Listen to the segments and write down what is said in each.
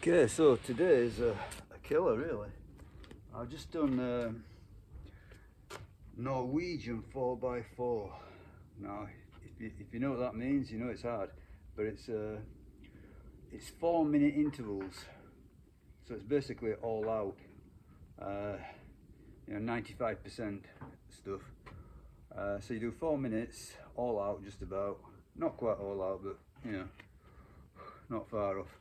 Okay, so today is a killer really. I've just done Norwegian 4x4. Now, if you know what that means, you know it's hard, but it's 4-minute intervals, so it's basically all out. 95% stuff. So you do 4 minutes, all out, just about. Not quite all out, but you know, not far off.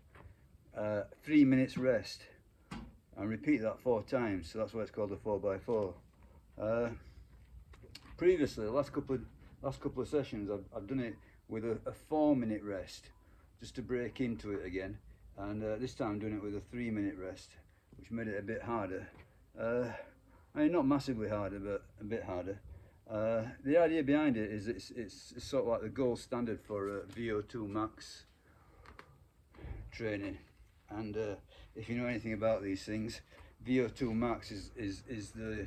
3 minutes rest, and repeat that 4 times. So that's why it's called a 4x4. Previously, the last couple of sessions, I've done it with a 4-minute rest, just to break into it again. And this time I'm doing it with a 3-minute rest, which made it a bit harder. I mean, not massively harder, but a bit harder. The idea behind it is it's sort of like the gold standard for VO2 max training. And if you know anything about these things, VO2 max is the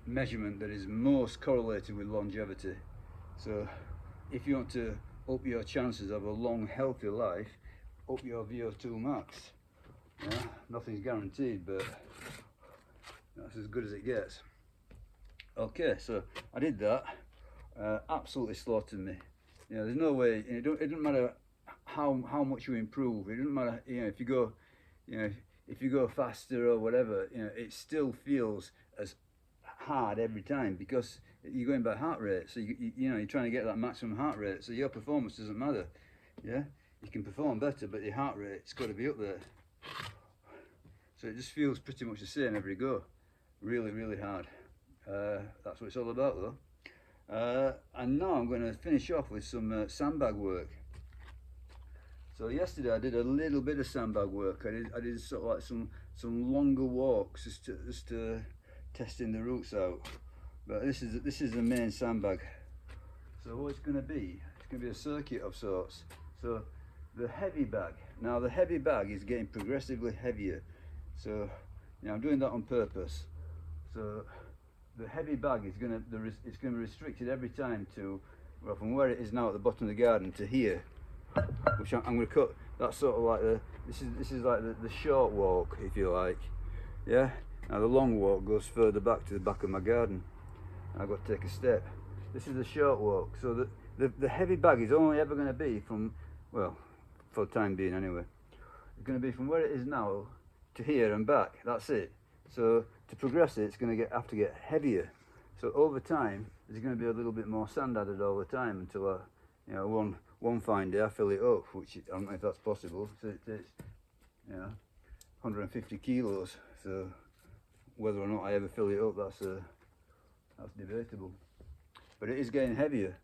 measurement that is most correlated with longevity. So if you want to up your chances of a long, healthy life, up your VO2 max. Yeah, nothing's guaranteed, but that's as good as it gets. Okay, so I did that. Absolutely slaughtered me. You know, there's no way. It doesn't matter how much you improve. It doesn't matter. You know, if you go faster or whatever. You know, it still feels as hard every time because you're going by heart rate. So you're trying to get that maximum heart rate. So your performance doesn't matter. Yeah, you can perform better, but your heart rate's got to be up there. So it just feels pretty much the same every go. Really, really hard. That's what it's all about though. And now I'm going to finish off with some sandbag work. So yesterday I did a little bit of sandbag work. I did sort of like some longer walks just to testing the roots out. But this is the main sandbag. So what it's going to be a circuit of sorts. So the heavy bag. Now the heavy bag is getting progressively heavier. So I'm doing that on purpose. So the heavy bag is going to be restricted every time to, well, from where it is now at the bottom of the garden to here, which I'm going to cut. That's sort of like this is like the short walk, if you like. Yeah. Now the long walk goes further back to the back of my garden. I've got to take a step. This is the short walk. So the heavy bag is only ever going to be from, well, for the time being anyway, it's going to be from where it is now to here and back. That's it. So to progress it, it's going to have to get heavier. So over time, there's going to be a little bit more sand added all the time until one fine day I fill it up, which I don't know if that's possible. So it takes 150 kilos. So whether or not I ever fill it up, that's debatable. But it is getting heavier.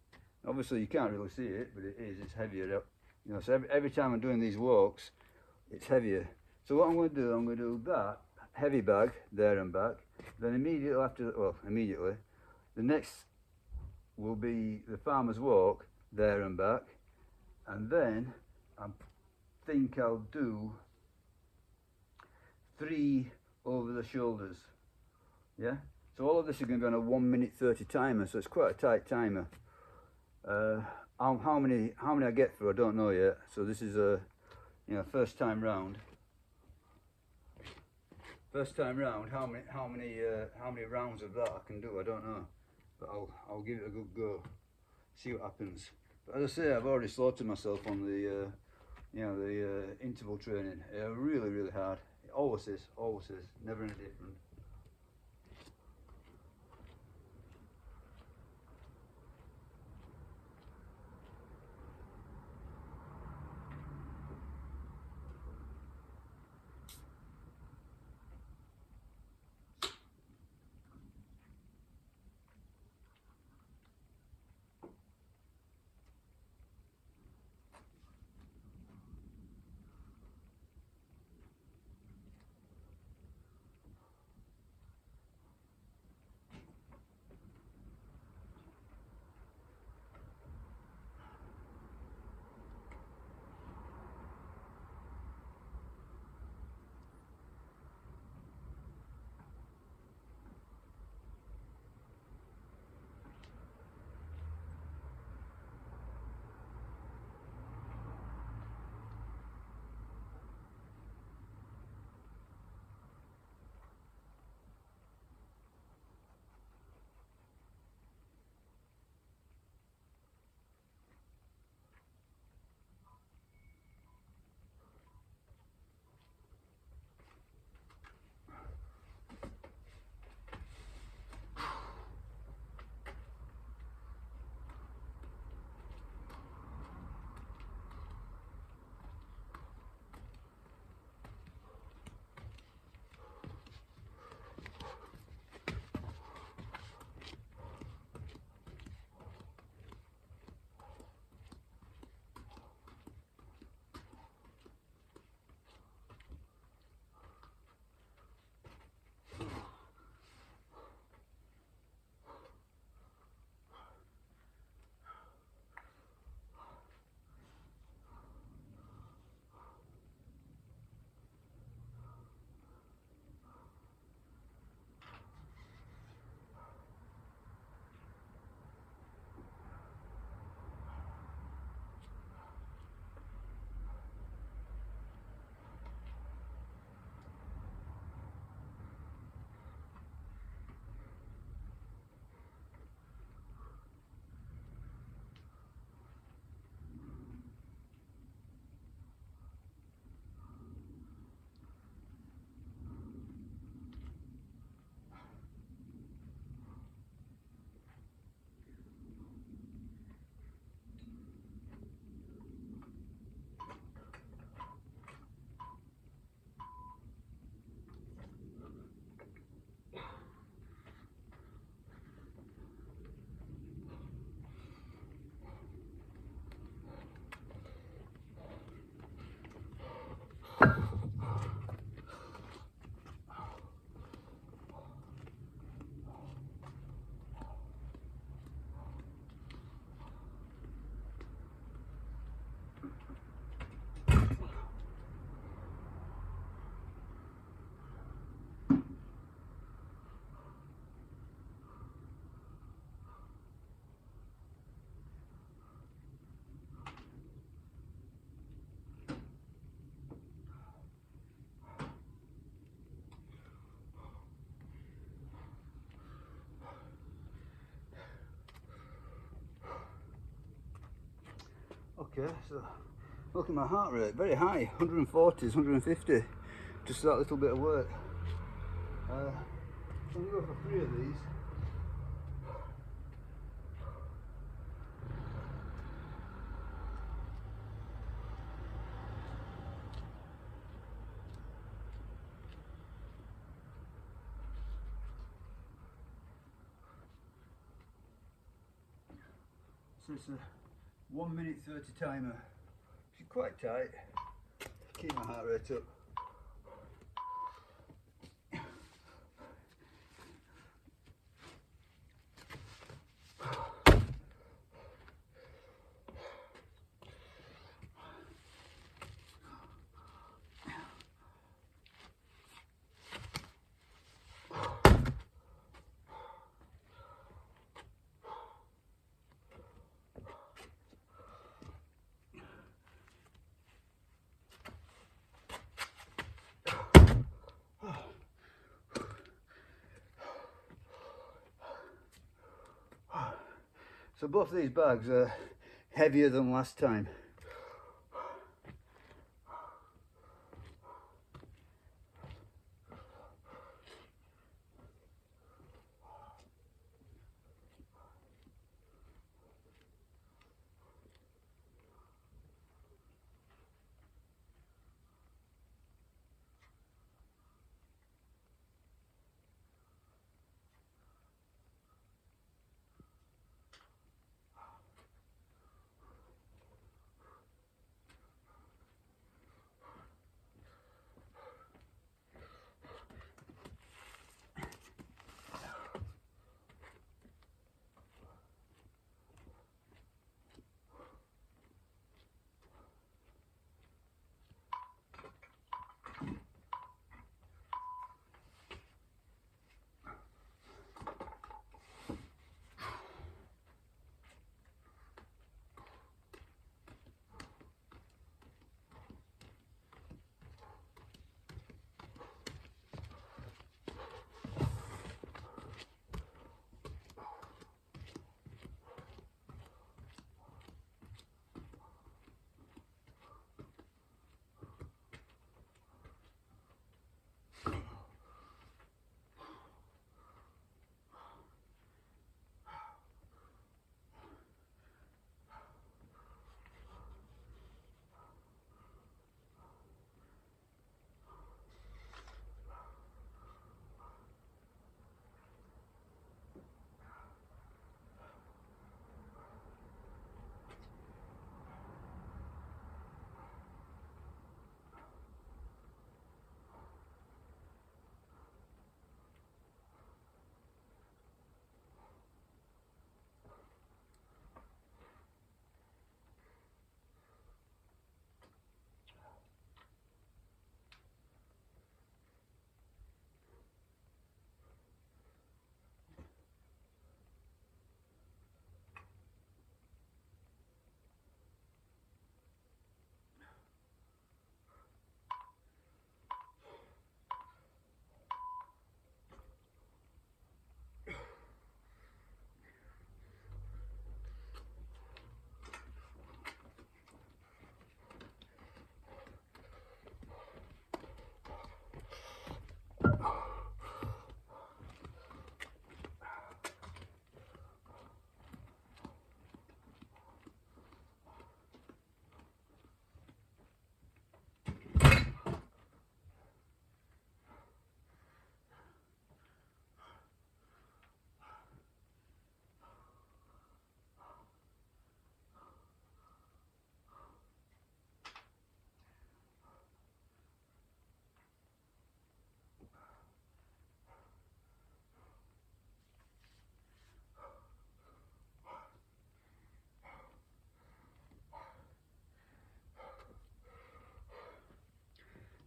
Obviously you can't really see it, but it's heavier. So every time I'm doing these walks, it's heavier. So what I'm going to do that heavy bag there and back. Then immediately after, the next will be the farmer's walk there and back, and then I think I'll do 3 over the shoulders. Yeah. So all of this is going to be on a 1:30 timer, so it's quite a tight timer. How many I get through, I don't know yet. So this is a first time round. First time round, how many rounds of that I can do, I don't know, but I'll give it a good go, see what happens. But as I say, I've already slaughtered myself on the interval training. Really, really hard. It always is, never any different. Okay, so look at my heart rate, very high, 140s, 150, just that little bit of work. I'm going to go for 3 of these. So it's a 1 minute 30 timer, which is quite tight. Keep my heart rate up. So both these bags are heavier than last time.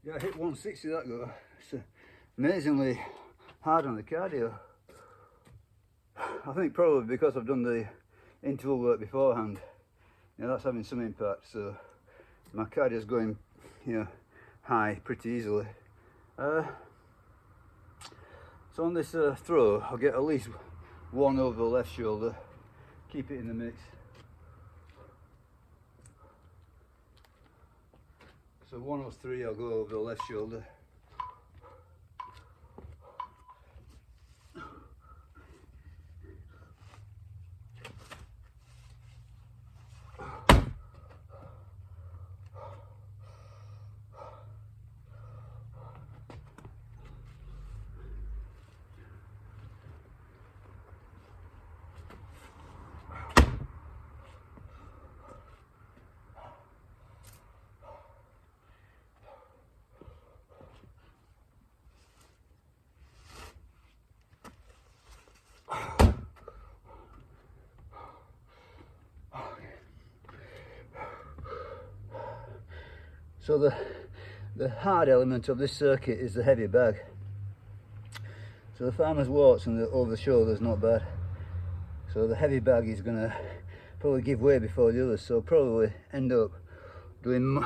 Yeah, I hit 160 that go. It's amazingly hard on the cardio. I think probably because I've done the interval work beforehand, that's having some impact. So my cardio's going, high pretty easily. So on this throw, I'll get at least one over the left shoulder. Keep it in the mix. So 103, I'll go over the left shoulder. So the hard element of this circuit is the heavy bag. So the farmer's waltz and the over the shoulder is not bad. So the heavy bag is going to probably give way before the others. So probably end up doing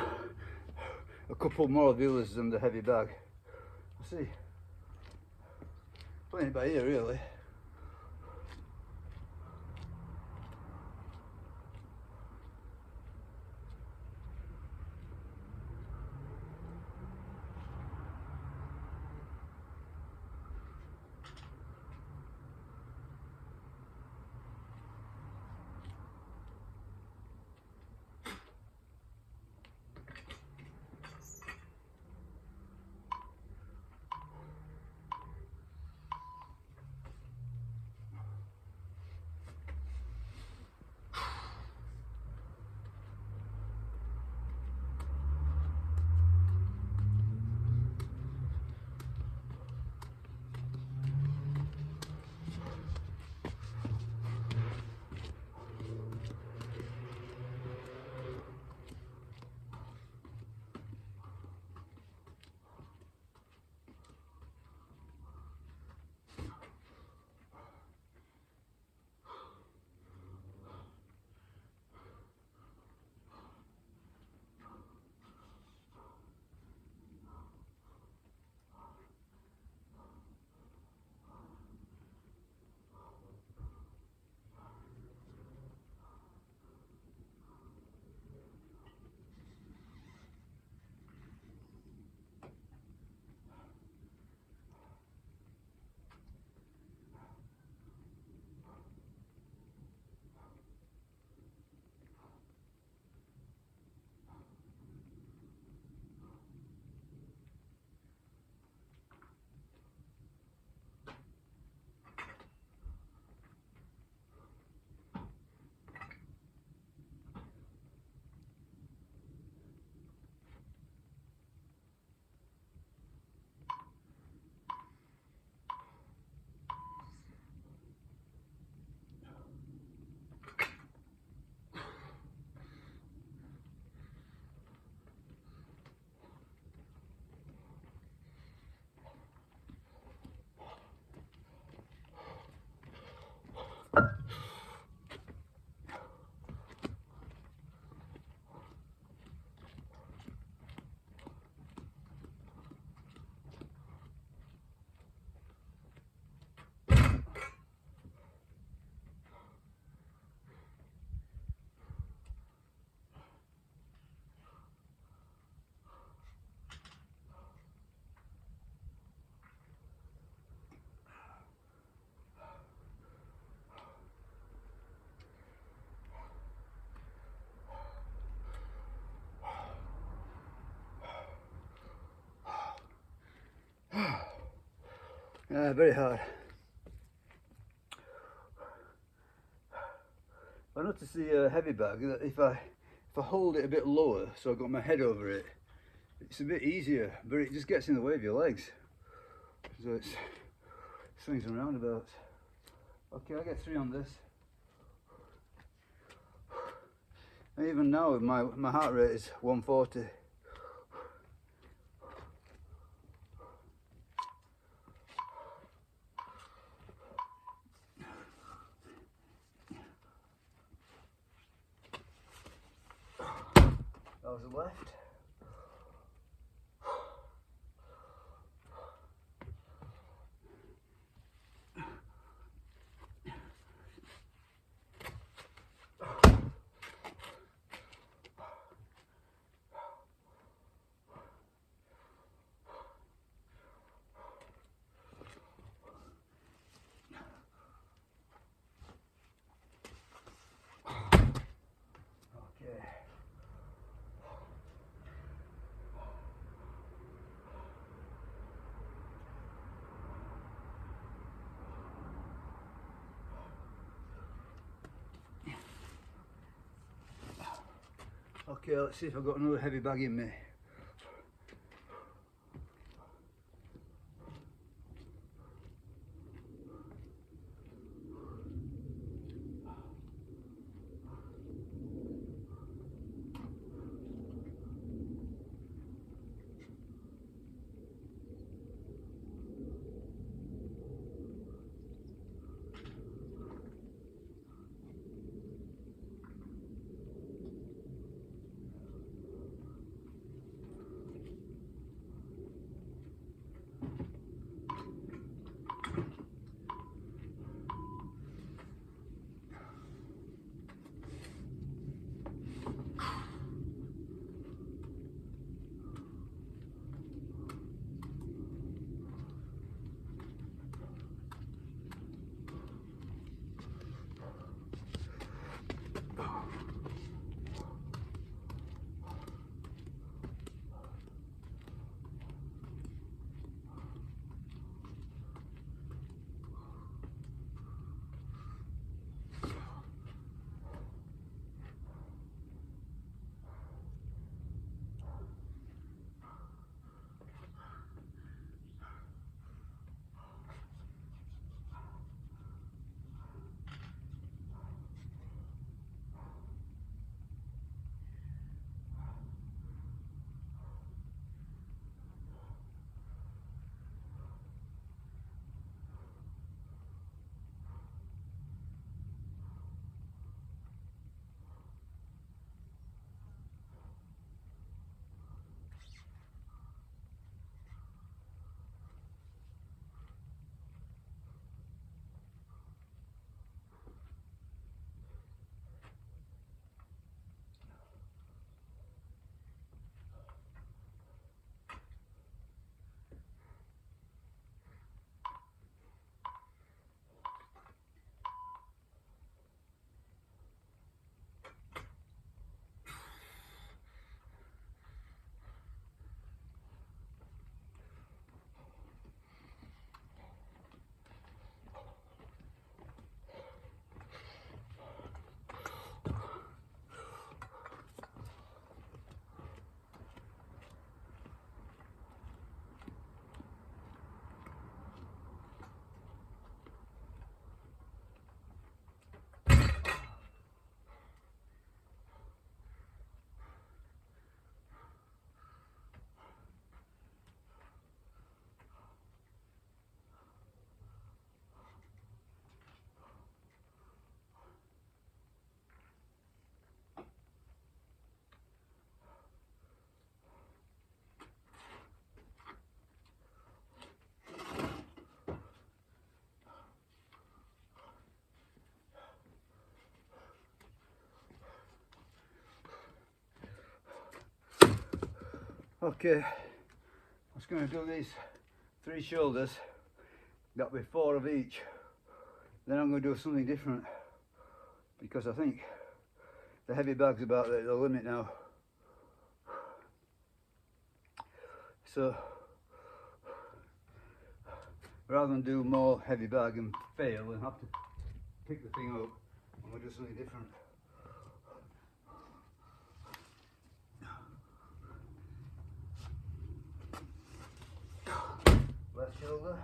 a couple more of the others than the heavy bag. We'll see. Playing it by ear really. Yeah, very hard. I noticed the heavy bag that if I hold it a bit lower, so I've got my head over it, it's a bit easier, but it just gets in the way of your legs. So it's swings and roundabouts. Okay, I get 3 on this. And even now, my heart rate is 140. That was the left. Okay, let's see if I've got another heavy bag in me. Okay, I'm just going to do these 3 shoulders, that'll be 4 of each. Then I'm going to do something different because I think the heavy bag's about the limit now. So rather than do more heavy bag and fail and have to pick the thing up, I'm going to do something different. Left shoulder.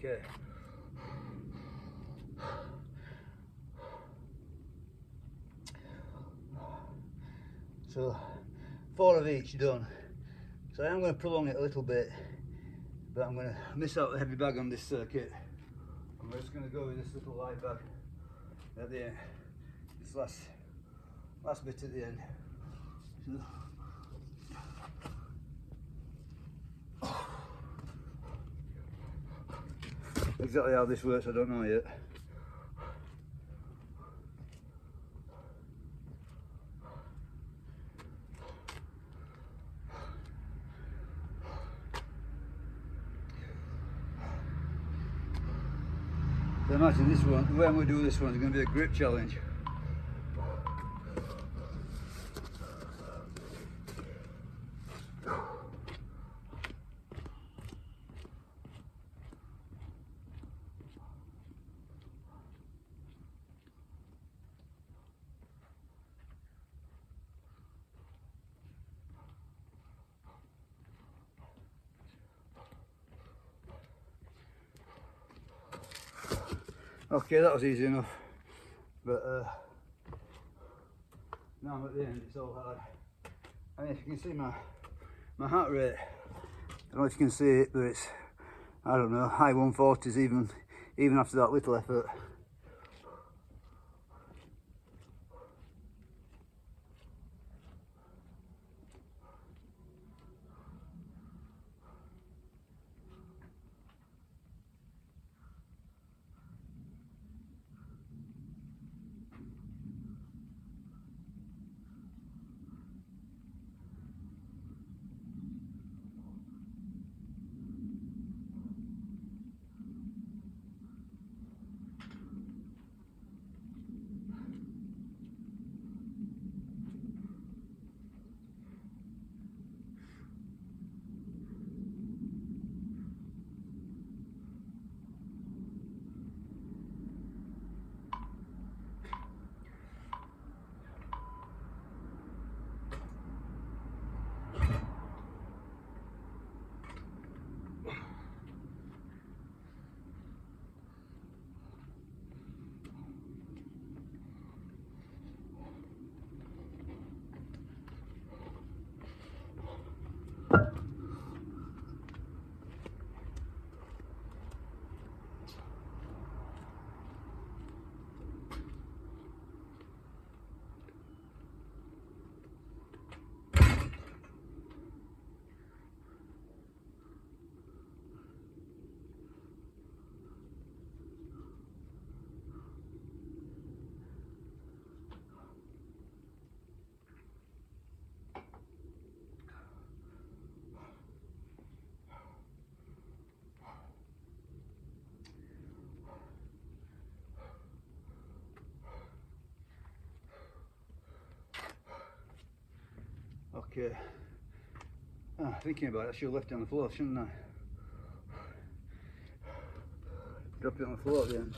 Okay. So 4 of each done. So I am going to prolong it a little bit, but I'm going to miss out the heavy bag on this circuit. I'm just going to go with this little light bag at the end. This last bit at the end. Exactly how this works I don't know yet. So imagine this one, when we do this one, it's going to be a grip challenge. Okay, that was easy enough, but now I'm at the end, it's all hard. I mean, if you can see my heart rate, I don't know if you can see it, but it's, I don't know, high 140s even after that little effort. Okay, thinking about it, I should have left it on the floor, shouldn't I? Drop it on the floor at the end.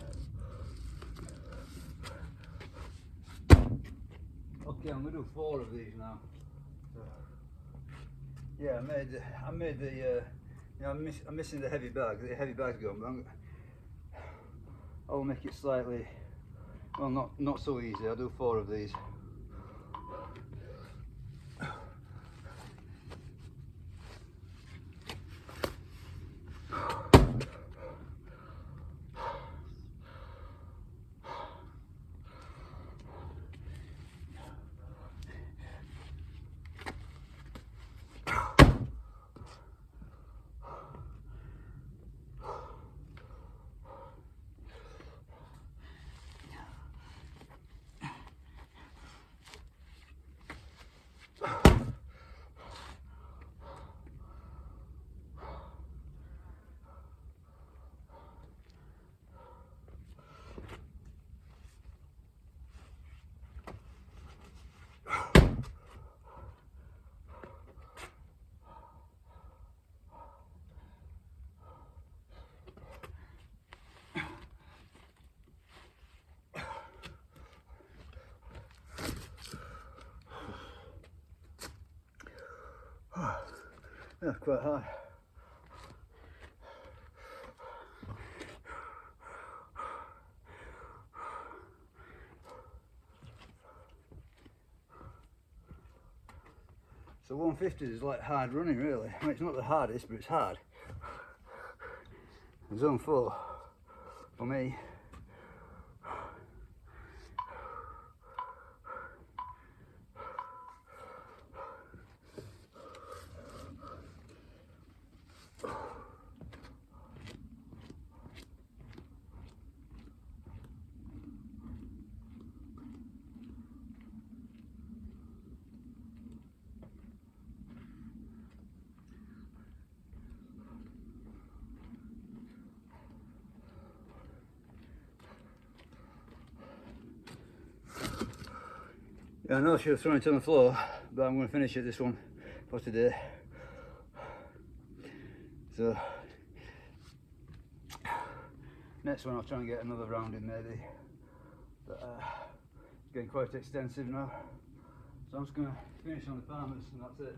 Okay, I'm going to do 4 of these now. So, yeah, I made the, you know, I'm missing the heavy bag. The heavy bag's gone, but I'll make it slightly, well, not so easy. I'll do 4 of these. That's quite high. So 150 is like hard running, really. I mean, it's not the hardest, but it's hard. Zone 4 for me. Yeah, I know I should have thrown it on the floor, but I'm going to finish it this one for today. So next one I'll try and get another round in maybe, but it's getting quite extensive now, so I'm just going to finish on the farmers and that's it.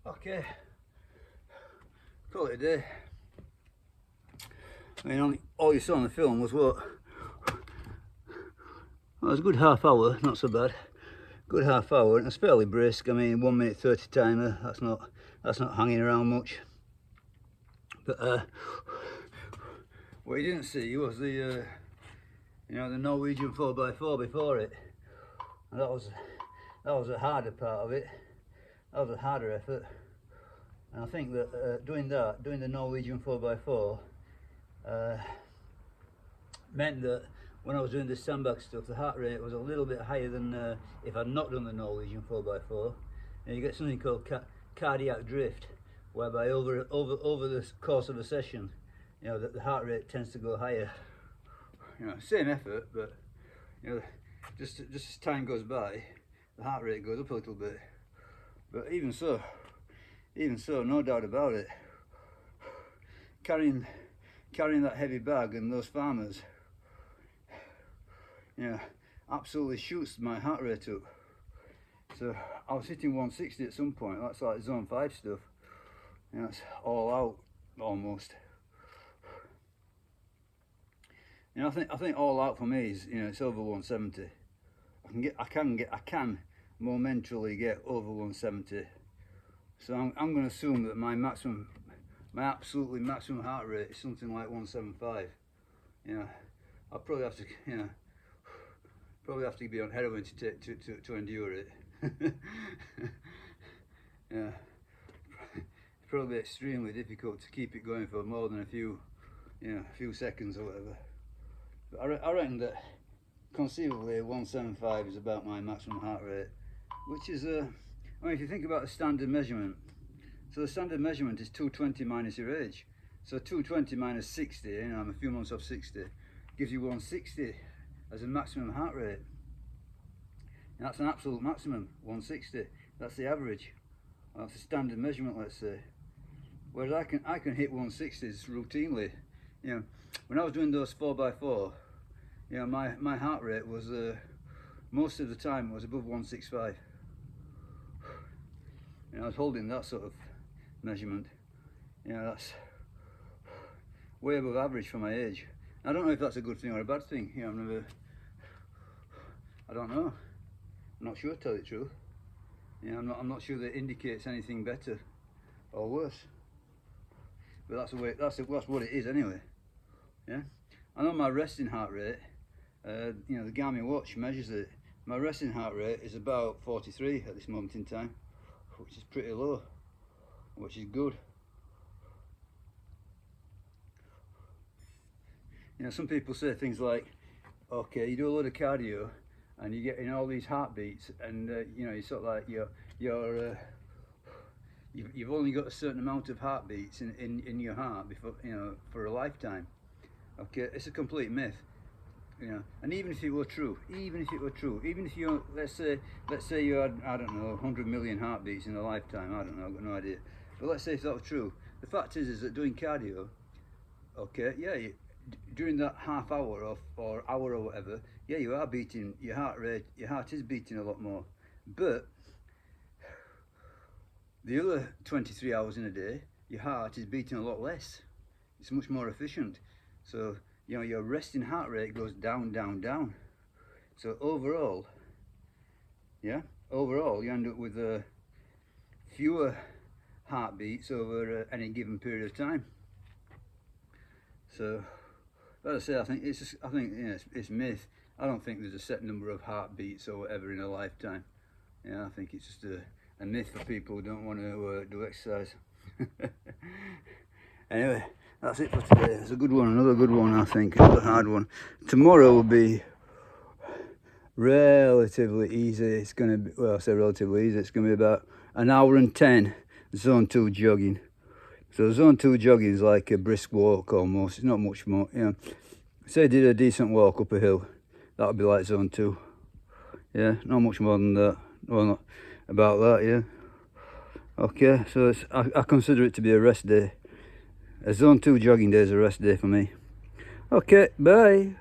Okay, call it a day. I mean, all you saw on the film was what? Well, it was a good half hour, not so bad. Good half hour, and it's fairly brisk. I mean, 1:30 timer. That's not hanging around much. But what you didn't see was the you know, the Norwegian 4x4 before it, and that was a harder part of it. That was a harder effort, and I think that doing the Norwegian 4x4 meant that when I was doing the sandbag stuff, the heart rate was a little bit higher than if I'd not done the Norwegian 4x4. And you get something called cardiac drift, whereby over the course of a session, you know, the heart rate tends to go higher. You know, same effort, but you know, just as time goes by, the heart rate goes up a little bit. But even so, no doubt about it, carrying that heavy bag and those farmers, you know, absolutely shoots my heart rate up. So I was hitting 160 at some point. That's like zone 5 stuff. You know, it's all out almost. You know, I think all out for me is, you know, it's over 170. I can momentarily get over 170. So I'm going to assume that my absolutely maximum heart rate is something like 175. You know, I'll probably have to, you know, be on heroin to endure it. Yeah, it's probably extremely difficult to keep it going for more than a few seconds or whatever. But I reckon that conceivably 175 is about my maximum heart rate, which is I mean, if you think about the standard measurement, so the standard measurement is 220 minus your age. So 220 minus 60, you know, I'm a few months off 60, gives you 160 as a maximum heart rate. And that's an absolute maximum, 160. That's the average. That's the standard measurement, let's say. Whereas I can hit 160s routinely. You know, when I was doing those 4x4, you know, my heart rate was most of the time was above 165. You know, I was holding that sort of measurement. You know, that's way above average for my age. I don't know if that's a good thing or a bad thing. You know, I don't know. I'm not sure, to tell you the truth. You know, I'm not sure that it indicates anything better or worse. But that's what it is anyway. Yeah. I know my resting heart rate You know, the Garmin watch measures it. My resting heart rate is about 43 at this moment in time, which is pretty low, which is good. You know, some people say things like, okay, you do a load of cardio and you get in all these heartbeats, and you know, you're sort of like you've only got a certain amount of heartbeats in your heart before, you know, for a lifetime. Okay, it's a complete myth. You know, and even if it were true, even if you, let's say you had, I don't know, 100 million heartbeats in a lifetime, I don't know, I've got no idea, but let's say if that were true, the fact is that doing cardio, okay, yeah, during that half hour or hour or whatever, yeah, you are beating, your heart is beating a lot more, but the other 23 hours in a day, your heart is beating a lot less. It's much more efficient. So, you know, your resting heart rate goes down, down, down. So overall, yeah, overall you end up with fewer heartbeats over any given period of time. So, as I say, I think you know, it's myth. I don't think there's a set number of heartbeats or whatever in a lifetime. Yeah, I think it's just a myth for people who don't want to do exercise. Anyway, that's it for today. It's a good one, another good one, I think, another hard one. Tomorrow will be relatively easy. It's going to be, well, I say relatively easy, it's going to be about an hour and 10 zone 2 jogging. So zone 2 jogging is like a brisk walk almost, it's not much more, you know. Say I did a decent walk up a hill, that would be like zone 2. Yeah, not much more than that. Well, not about that, yeah. Okay, so I consider it to be a rest day. A zone 2 jogging day is a rest day for me. Okay, bye.